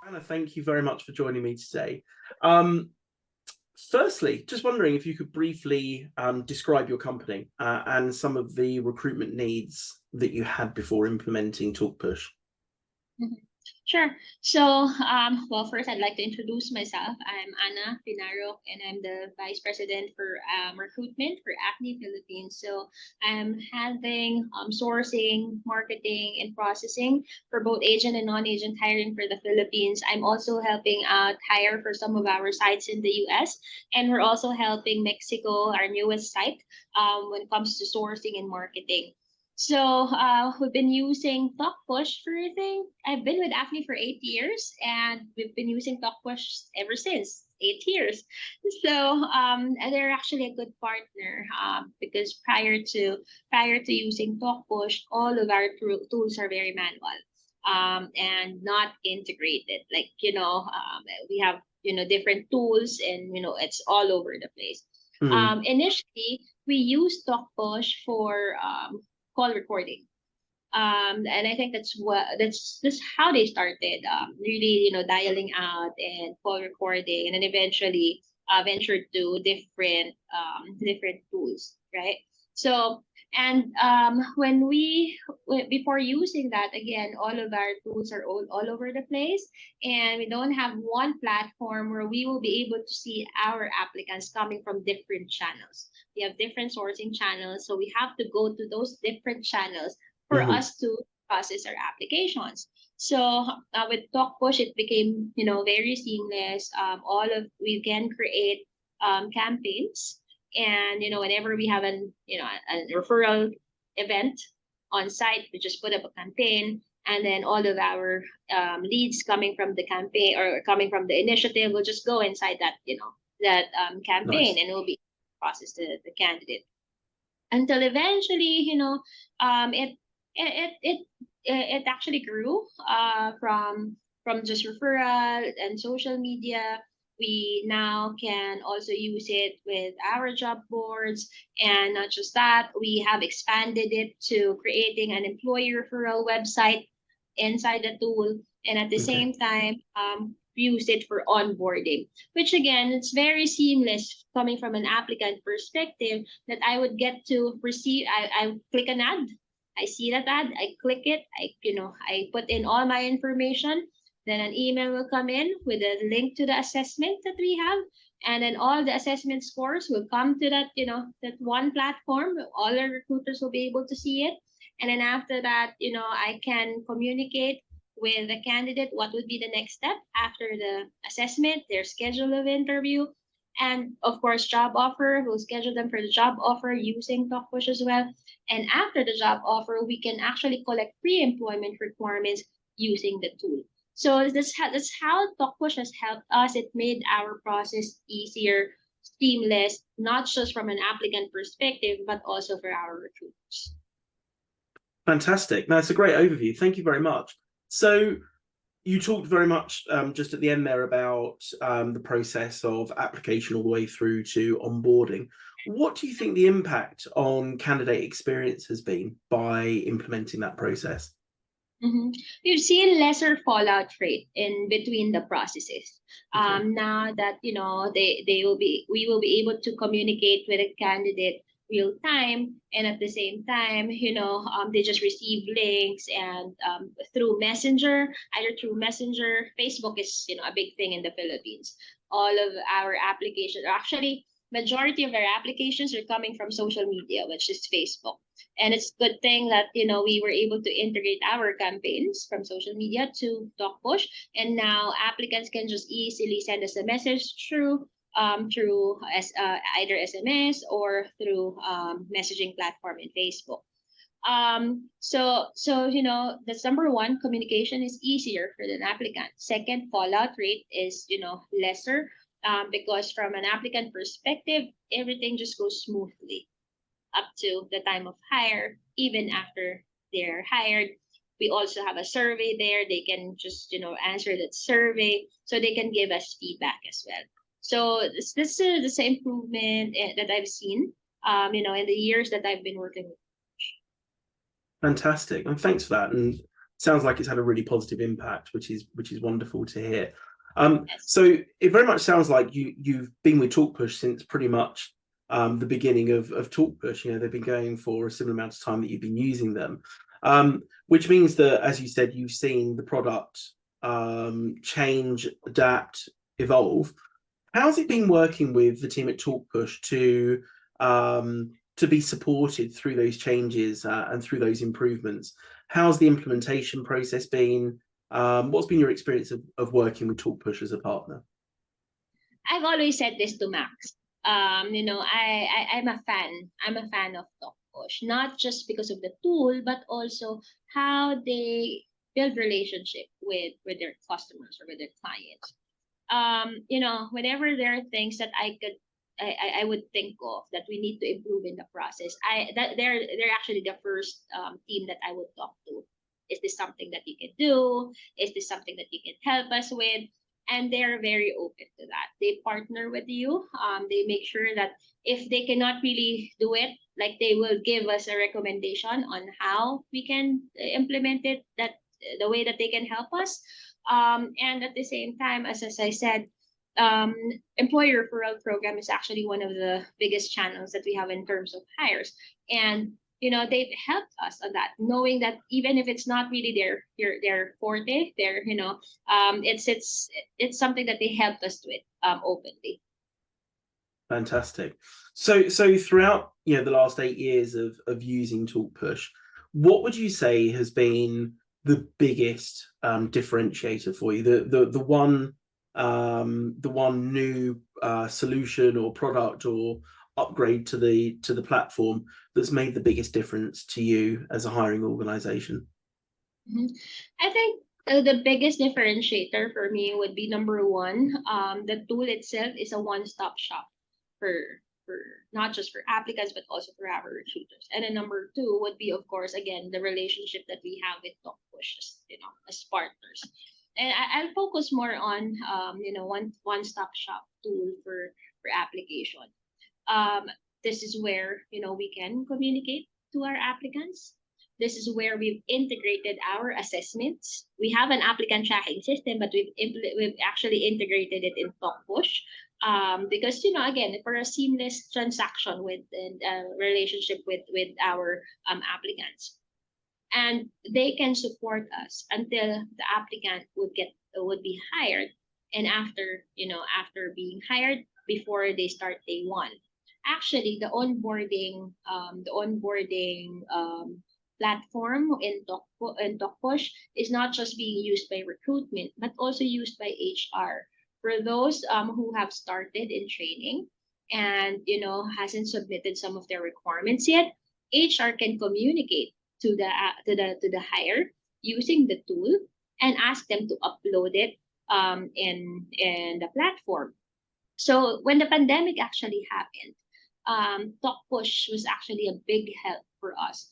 Anna, thank you very much for joining me today. Um, Firstly, just wondering if you could briefly describe your company and some of the recruitment needs that you had before implementing Talkpush. Mhm. Sure. So, well, first I'd like to introduce myself. I'm Anna Pinaroc, and I'm the Vice President for Recruitment for Afni Philippines. So, I'm handling sourcing, marketing, and processing for both agent and non-agent hiring for the Philippines. I'm also helping out hire for some of our sites in the U.S., and we're also helping Mexico, our newest site, when it comes to sourcing and marketing. So we've been using Talkpush for I think I've been with Afni for 8 years, and we've been using Talkpush ever since 8 years. So and they're actually a good partner because prior to using Talkpush, all of our tools are very manual and not integrated. Like we have different tools, and it's all over the place. Mm. Initially, we used Talkpush for call recording. And I think that's how they started. Really, dialing out and call recording, and then eventually ventured to different tools, right? So, and before using that, again, all of our tools are all over the place, and we don't have one platform where we will be able to see our applicants coming from different channels. We have different sourcing channels, so we have to go to those different channels for Hmm. us to process our applications. So with Talkpush, it became very seamless. All of we can create campaigns, and whenever we have a referral event on site, we just put up a campaign, and then all of our leads coming from the campaign or coming from the initiative will just go inside that campaign, Nice. and it will be processed to the candidate until eventually, it it actually grew from just referral and social media. We now can also use it with our job boards, and not just that, we have expanded it to creating an employee referral website inside the tool, and at the Okay. same time, use it for onboarding, which again, it's very seamless coming from an applicant perspective that I would get to receive. I click an ad, I see that ad, I click it, I put in all my information, then an email will come in with a link to the assessment that we have, and then all the assessment scores will come to that one platform. All the recruiters will be able to see it, and then after that, I can communicate with the candidate what would be the next step after the assessment, their schedule of interview, and of course, job offer. We'll schedule them for the job offer using Talkpush as well. And after the job offer, we can actually collect pre-employment requirements using the tool. So that's how Talkpush has helped us. It made our process easier, seamless, not just from an applicant perspective, but also for our recruiters. Fantastic. That's a great overview. Thank you very much. So you talked very much just at the end there about the process of application all the way through to onboarding. What do you think the impact on candidate experience has been by implementing that process? Mm-hmm. We've seen lesser fallout rate in between the processes. Okay. Now that we will be able to communicate with a candidate real time, and at the same time, they just receive links and through Messenger, either through Messenger. Facebook is a big thing in the Philippines. All of our applications, or actually, majority of our applications are coming from social media, which is Facebook. And it's a good thing that we were able to integrate our campaigns from social media to Talkpush, and now applicants can just easily send us a message through either SMS or through messaging platform in Facebook. So that's number one. Communication is easier for the applicant. Second, fallout rate is lesser, because from an applicant perspective, everything just goes smoothly up to the time of hire, even after they're hired. We also have a survey there. They can just, answer that survey, so they can give us feedback as well. So this is the improvement that I've seen, in the years that I've been working with. Fantastic. And thanks for that. And sounds like it's had a really positive impact, which is wonderful to hear. Yes. So it very much sounds like you've been with Talkpush since pretty much the beginning of Talkpush. You know, they've been going for a similar amount of time that you've been using them, which means that, as you said, you've seen the product change, adapt, evolve. How's it been working with the team at Talkpush to be supported through those changes and through those improvements? How's the implementation process been? What's been your experience of working with Talkpush as a partner? I've always said this to Max. You know, I'm a fan. I'm a fan of Talkpush, not just because of the tool, but also how they build relationship with their customers or with their clients. You know, whenever there are things that I would think of that we need to improve in the process, they're actually the first team that I would talk to. Is this something that you can do? Is this something that you can help us with? And they're very open to that. They partner with you. They make sure that if they cannot really do it, like they will give us a recommendation on how we can implement it. That the way that they can help us. And at the same time, as I said, um, employer referral program is actually one of the biggest channels that we have in terms of hires. And you know, they've helped us on that, knowing that even if it's not really their forte, their you know, it's something that they helped us with openly. Fantastic. So throughout, you know, the last 8 years of using Talkpush, what would you say has been the biggest differentiator for you? The one new solution or product or upgrade to the platform that's made the biggest difference to you as a hiring organization? Mhm. I think the biggest differentiator for me would be number one, the tool itself is a one-stop shop for not just for applicants but also for our recruiters. And then number two would be, of course, again the relationship that we have with Talkpush, you know, as partners. And I'll focus more on you know, one-stop shop tool for application. Um, this is where you know we can communicate to our applicants. This is where we've integrated our assessments. We have an applicant tracking system, but we've actually integrated it in Talkpush, because you know, again, for a seamless transaction with relationship with our applicants, and they can support us until the applicant would be hired, and after you know, after being hired, before they start day one. Actually, the onboarding platform in Talkpush is not just being used by recruitment, but also used by HR. For those who have started in training and you know hasn't submitted some of their requirements yet, HR can communicate to the hire using the tool and ask them to upload it in the platform. So when the pandemic actually happened, Talkpush was actually a big help for us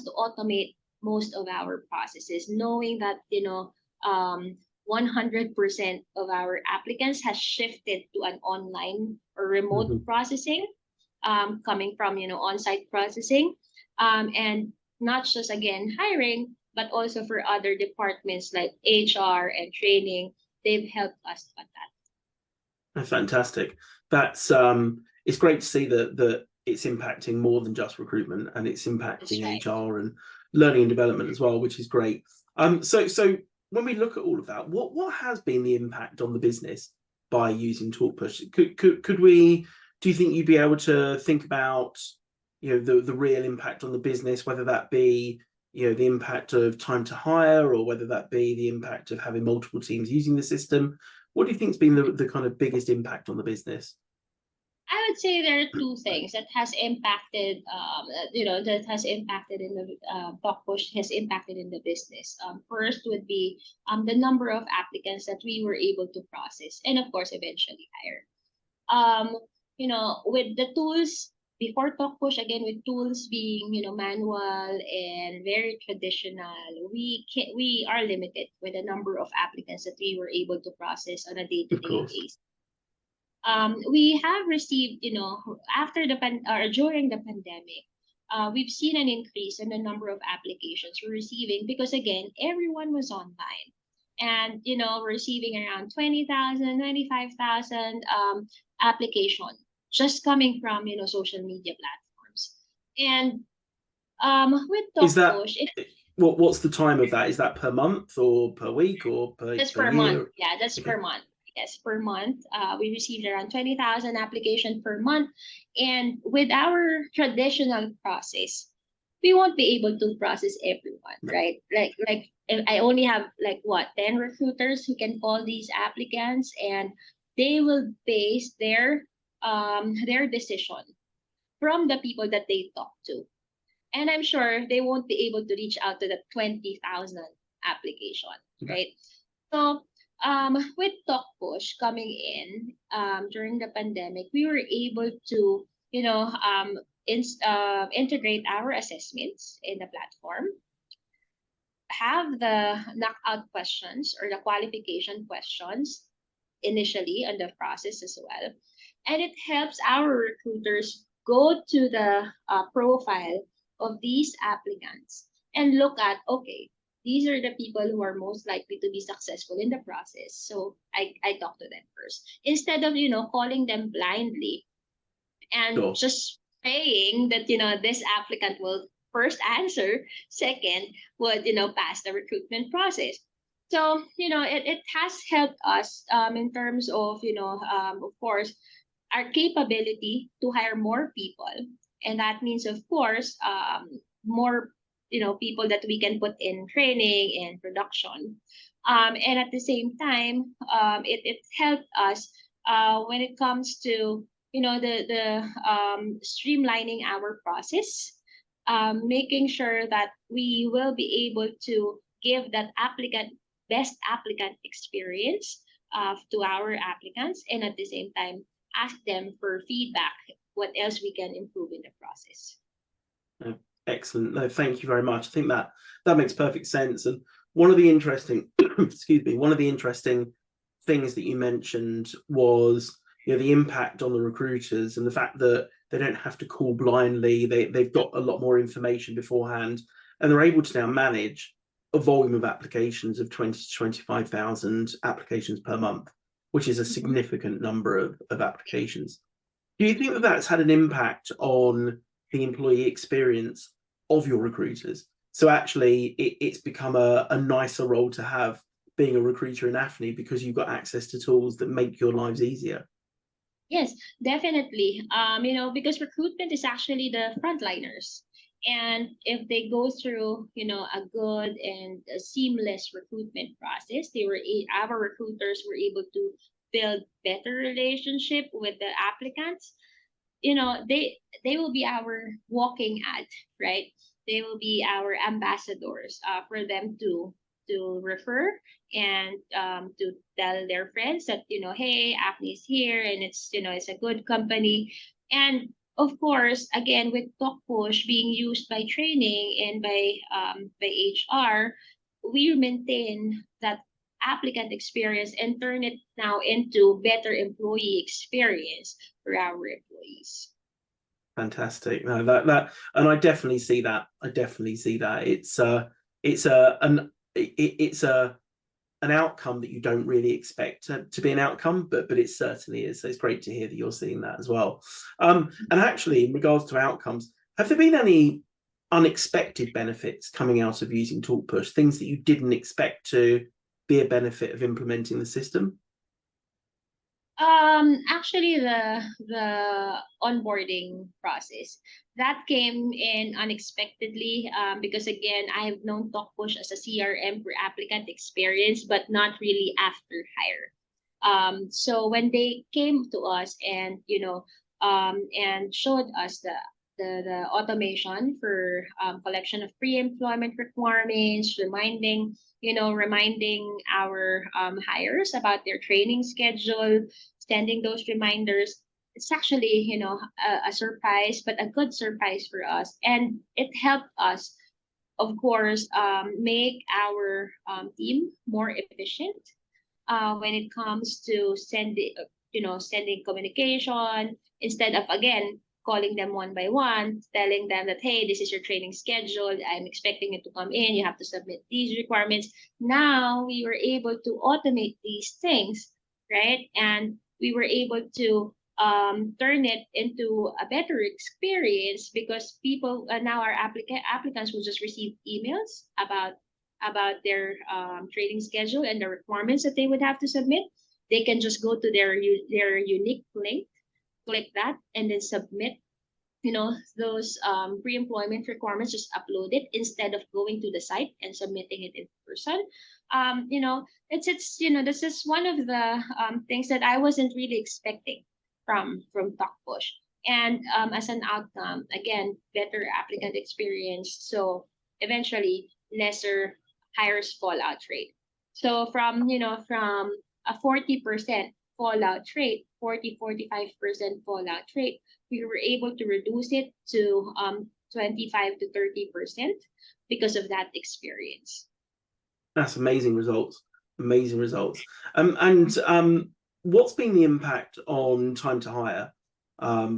to automate most of our processes, knowing that you know 100% of our applicants has shifted to an online or remote Mhm. processing, coming from you know on-site processing, and not just again hiring, but also for other departments like HR and training. They've helped us on that. Fantastic. That's it's great to see that it's impacting more than just recruitment, and it's That's impacting right. HR and learning and development as well, which is great. So when we look at all of that, what has been the impact on the business by using Talkpush? Could we, do you think you'd be able to think about, you know, the real impact on the business, whether that be, you know, the impact of time to hire, or whether that be the impact of having multiple teams using the system? What do you think's been the kind of biggest impact on the business? I would say there are two things that has impacted, you know, that has impacted in the Talkpush has impacted in the business. First would be the number of applicants that we were able to process, and of course, eventually hire. You know, with the tools before Talkpush, again with tools being you know manual and very traditional, we are limited with the number of applicants that we were able to process on a Of day-to-day course. basis. We have received, you know, after the or during the pandemic, we've seen an increase in the number of applications we're receiving because again, everyone was online. And we're receiving around 20,000, 25,000 application just coming from social media platforms. And with Is that Talkpush, what's the time of that? Is that per month or per week or that's per per month. year? Yeah, that's Okay. per month. Yes, per month. We received around 20,000 applications per month. And with our traditional process, we won't be able to process everyone, right? Like if I only have like what 10 recruiters who can call these applicants, and they will base their decision from the people that they talk to. And I'm sure they won't be able to reach out to the 20,000 application, right? So with Talkpush coming in during the pandemic, we were able to, integrate our assessments in the platform, have the knockout questions or the qualification questions initially on the process as well. And it helps our recruiters go to the profile of these applicants and look at, okay, these are the people who are most likely to be successful in the process. So I talk to them first instead of, calling them blindly and Sure. just praying that, this applicant will first answer, second would, pass the recruitment process. So, it has helped us in terms of, of course, our capability to hire more people. And that means, of course, more, people that we can put in training and production. And at the same time, it helped us when it comes to, the streamlining our process, making sure that we will be able to give that applicant best applicant experience to our applicants, and at the same time ask them for feedback, what else we can improve in the process. Excellent. No, thank you very much. I think that makes perfect sense. And one of the interesting excuse me, one of the interesting things that you mentioned was the impact on the recruiters and the fact that they don't have to call blindly. They've got a lot more information beforehand, and they're able to now manage a volume of applications of 20 to 25,000 applications per month, which is a significant number of applications. Do you think that that's had an impact on the employee experience of your recruiters? So actually it's become a nicer role to have, being a recruiter in Afni, because you've got access to tools that make your lives easier. Yes, definitely. Because recruitment is actually the frontliners. And if they go through, a good and a seamless recruitment process, our recruiters were able to build better relationship with the applicants. They will be our walking ad, right? They will be our ambassadors for them to refer and to tell their friends that hey, Afni's here, and it's a good company. And of course, again, with Talkpush being used by training and by HR, we maintain that applicant experience and turn it now into better employee experience for our employees. Fantastic. No, that and I definitely see that. It's an outcome that you don't really expect to be an outcome, but it certainly is. So it's great to hear that you're seeing that as well. And actually, in regards to outcomes, have there been any unexpected benefits coming out of using Talkpush, things that you didn't expect to be a benefit of implementing the system? Actually, the onboarding process that came in unexpectedly, because again, I have known Talkpush as a CRM for applicant experience, but not really after hire. So when they came to us and and showed us the automation for collection of pre-employment requirements, reminding our hires about their training schedule, sending those reminders. It's actually, a surprise, but a good surprise for us. And it helped us, of course, make our team more efficient when it comes to sending communication, instead of, again, calling them one by one, telling them that, hey, this is your training schedule. I'm expecting you to come in. You have to submit these requirements. Now we were able to automate these things, right? And we were able to turn it into a better experience because people now our applicants will just receive emails about their training schedule and the requirements that they would have to submit. They can just go to their unique link, click that, and then submit. Those pre-employment requirements, just upload it instead of going to the site and submitting it in person. It's this is one of the things that I wasn't really expecting from Talkpush. And as an outcome, again, better applicant experience. So eventually, lesser hires fallout rate. So from a 40% fallout rate, 45% fallout rate, we were able to reduce it to 25 to 30% because of that experience. That's amazing results. Amazing results. And what's been the impact on time to hire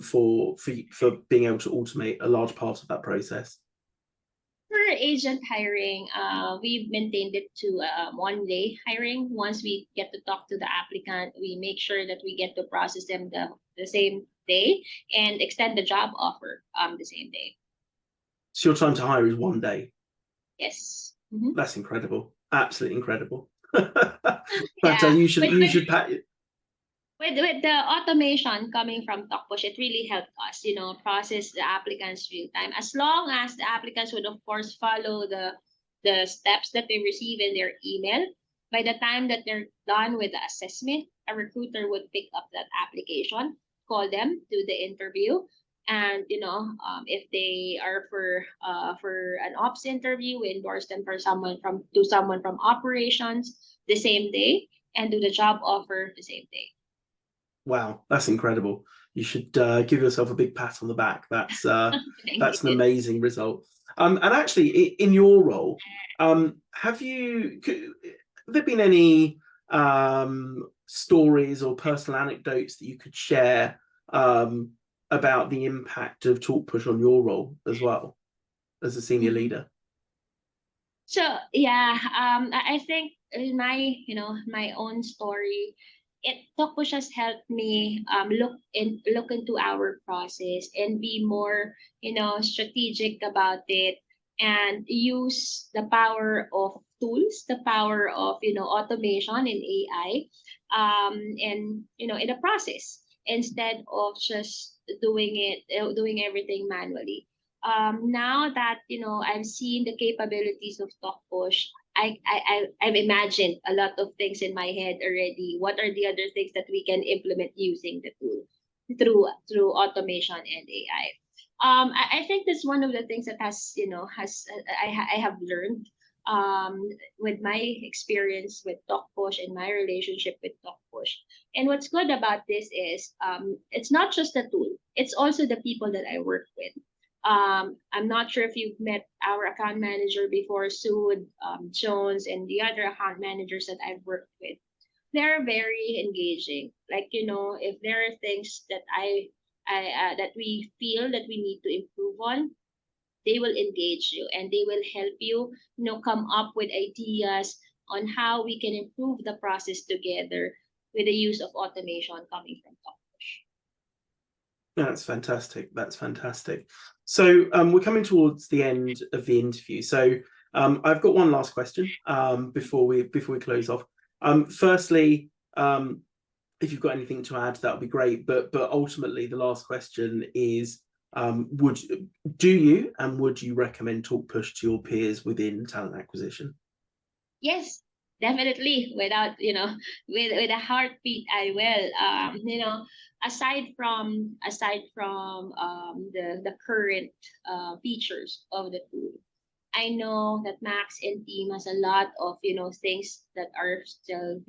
for being able to automate a large part of that process? For agent hiring, we've maintained it to 1 day hiring. Once we get to talk to the applicant, we make sure that we get to process them the same day and extend the job offer the ssame day. So your time to hire is 1 day? Yes. Mm-hmm. That's incredible. Absolutely incredible. But you should pack. With the automation coming from Talkpush, it really helped us, process the applicants real time. As long as the applicants would, of course, follow the steps that they receive in their email, by the time that they're done with the assessment, a recruiter would pick up that application, call them, do the interview, and if they are for an ops interview, we endorse them for someone from operations the same day, and do the job offer the same day. Wow, that's incredible. You should give yourself a big pat on the back. That's an amazing result. And actually, in your role, have there been any stories or personal anecdotes that you could share about the impact of Talkpush on your role as well as a senior leader? So yeah, I think my own story. Talkpush has helped me look into our process and be more strategic about it, and use the power of tools, the power of automation and AI, and in the process, instead of just doing everything manually. Now that I've seen the capabilities of Talkpush, I've imagined a lot of things in my head already. What are the other things that we can implement using the tool through automation and AI? I think that's one of the things that I have learned with my experience with Talkpush and my relationship with Talkpush. And what's good about this is it's not just the tool; it's also the people that I work with. I'm not sure if you've met our account manager before, Sue, Jones, and the other account managers that I've worked with. They're very engaging. Like, if there are things that that we feel that we need to improve on, they will engage you and they will help you, come up with ideas on how we can improve the process together with the use of automation coming from Talkpush. That's fantastic. That's fantastic. So we're coming towards the end of the interview. So I've got one last question before we close off. Firstly, if you've got anything to add, that would be great. But ultimately, the last question is: would you recommend Talkpush to your peers within talent acquisition? Yes, definitely. Without with a heartbeat, I will. Aside from the current features of the tool, I know that Max and team has a lot of things that are still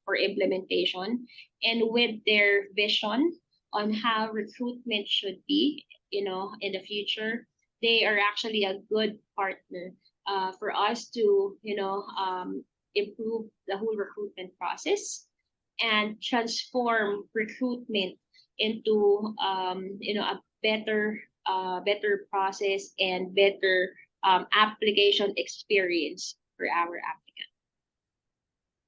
for implementation, and with their vision on how recruitment should be in the future, they are actually a good partner for us to improve the whole recruitment process and transform recruitment into better better process and better application experience for our applicants.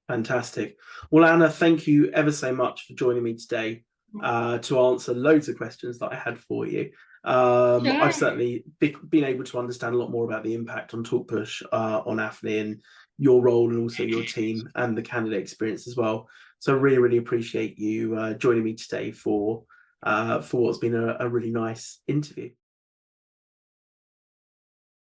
Fantastic. Well, Anna, thank you ever so much for joining me today to answer loads of questions that I had for you. Sure. I've certainly been able to understand a lot more about the impact on Talkpush on Afni and your role, and also your team and the candidate experience as well. So I really, really appreciate you joining me today for what's been a really nice interview.